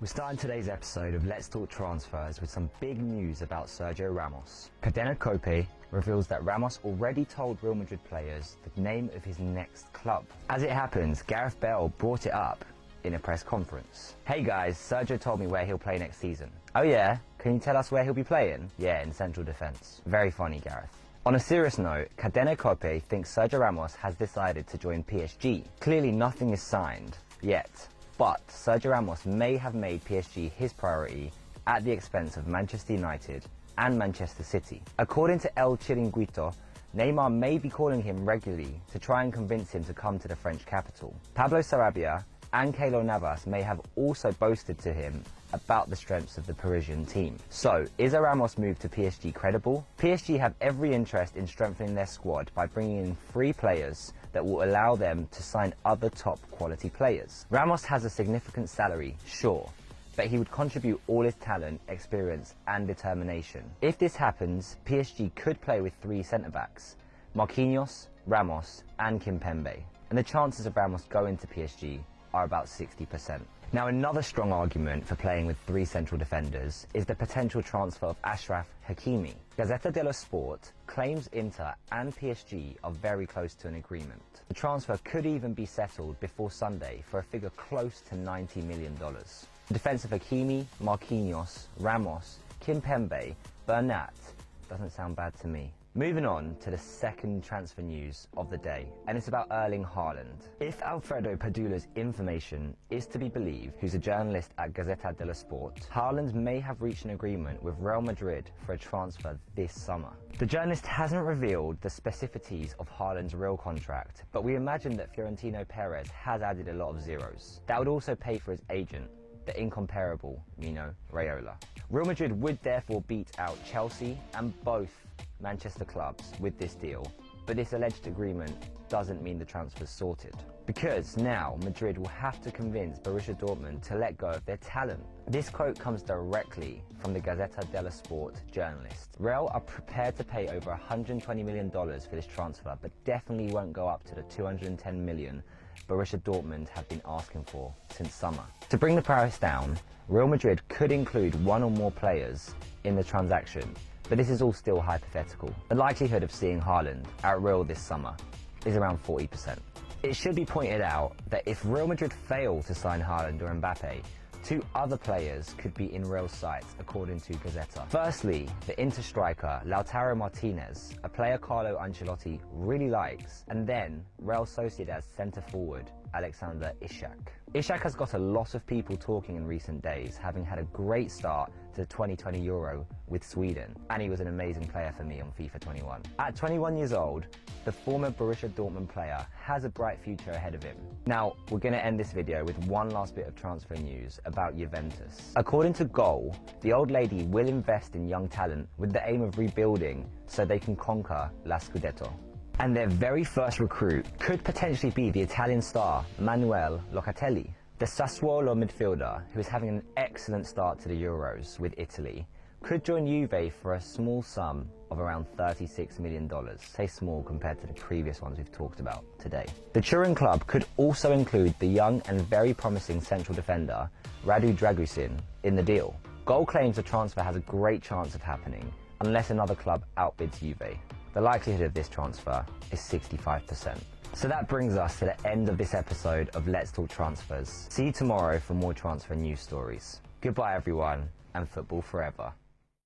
We're starting today's episode of Let's Talk Transfers with some big news about Sergio Ramos. Cadena Cope reveals that Ramos already told Real Madrid players the name of his next club. As it happens, Gareth Bale brought it up in a press conference. Hey guys, Sergio told me where he'll play next season. Oh yeah? Can you tell us where he'll be playing? Yeah, in central defence. Very funny, Gareth. On a serious note, Cadena Cope thinks Sergio Ramos has decided to join PSG. Clearly nothing is signed yet, but Sergio Ramos may have made PSG his priority at the expense of Manchester United and Manchester City. According to El Chiringuito, Neymar may be calling him regularly to try and convince him to come to the French capital. Pablo Sarabia and Keylor Navas may have also boasted to him about the strengths of the Parisian team. So, is a Ramos move to PSG credible? PSG have every interest in strengthening their squad by bringing in free players that will allow them to sign other top quality players. Ramos has a significant salary, sure, but he would contribute all his talent, experience and determination. If this happens, PSG could play with three centre-backs, Marquinhos, Ramos and Kimpembe, and the chances of Ramos going to PSG are about 60%. Now, another strong argument for playing with three central defenders is the potential transfer of Achraf Hakimi. Gazzetta dello Sport claims Inter and PSG are very close to an agreement. The transfer could even be settled before Sunday for a figure close to $90 million. The defence of Hakimi, Marquinhos, Ramos, Kimpembe, Bernat doesn't sound bad to me. Moving on to the second transfer news of the day, and it's about Erling Haaland. If Alfredo Padula's information is to be believed, who's a journalist at Gazzetta dello Sport, Haaland may have reached an agreement with Real Madrid for a transfer this summer. The journalist hasn't revealed the specificities of Haaland's real contract, but we imagine that Florentino Perez has added a lot of zeros. That would also pay for his agent, the incomparable Mino Raiola. Real Madrid would therefore beat out Chelsea and both Manchester clubs with this deal, but this alleged agreement doesn't mean the transfer's sorted, because now Madrid will have to convince Borussia Dortmund to let go of their talent. This quote comes directly from the Gazzetta dello Sport journalist. Real are prepared to pay over $120 million for this transfer, but definitely won't go up to the $210 million Borussia Dortmund have been asking for since summer. To bring the price down, Real Madrid could include one or more players in the transaction, but this is all still hypothetical. The likelihood of seeing Haaland at Real this summer is around 40%. It should be pointed out that if Real Madrid fail to sign Haaland or Mbappe, two other players could be in Real's sights, according to Gazzetta. Firstly, the Inter striker Lautaro Martinez, a player Carlo Ancelotti really likes, and then Real Sociedad's centre-forward Alexander Isak. Isak has got a lot of people talking in recent days, having had a great start to the 2020 Euro with Sweden, and he was an amazing player for me on FIFA 21. At 21 years old, the former Borussia Dortmund player has a bright future ahead of him. Now, we're going to end this video with one last bit of transfer news about Juventus. According to Goal, the old lady will invest in young talent with the aim of rebuilding so they can conquer La Scudetto. And their very first recruit could potentially be the Italian star Manuel Locatelli. The Sassuolo midfielder, who is having an excellent start to the Euros with Italy, could join Juve for a small sum of around $36 million. Say small compared to the previous ones we've talked about today. The Turin club could also include the young and very promising central defender Radu Dragusin in the deal. Goal claims the transfer has a great chance of happening unless another club outbids Juve. The likelihood of this transfer is 65%. So that brings us to the end of this episode of Let's Talk Transfers. See you tomorrow for more transfer news stories. Goodbye everyone, and football forever.